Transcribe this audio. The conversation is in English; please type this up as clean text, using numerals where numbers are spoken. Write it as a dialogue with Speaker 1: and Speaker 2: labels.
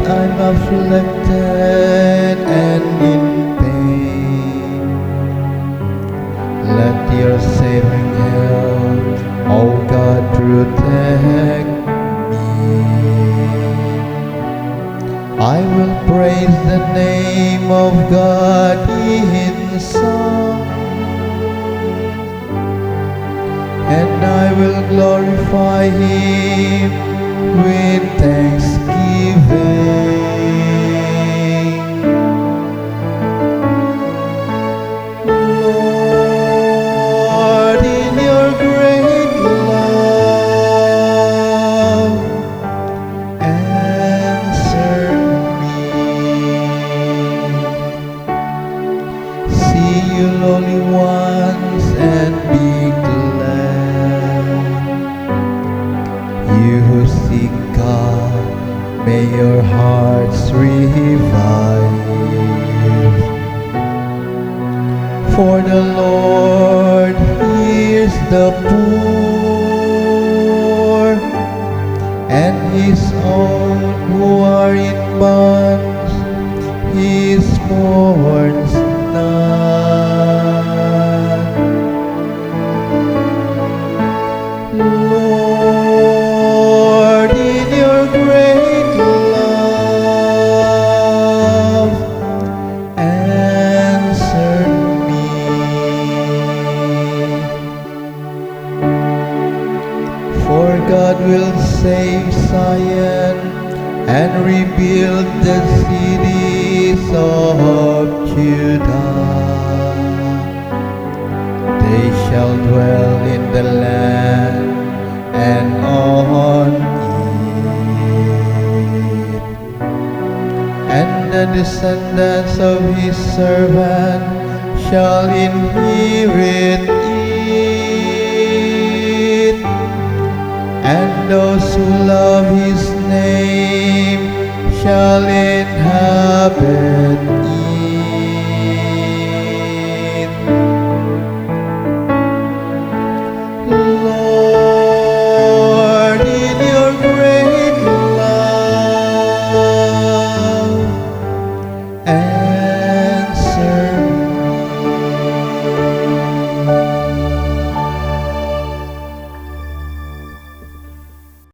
Speaker 1: I'm afflicted and in pain. Let your saving hand, O God, protect me. I will praise the name of God in song, and I will glorify Him with thanksgiving. Lord, in your great love, answer me. See you lowly ones and be glad. You who seek God, may your hearts revive. For the Lord hears the poor, and His own who are in bonds He mourns not. Lord, in your great love, answer me. For God will save Zion and rebuild the cities of Judah. They shall dwell in the land and on it, and the descendants of His servant shall inherit it, and those who love His name shall inhabit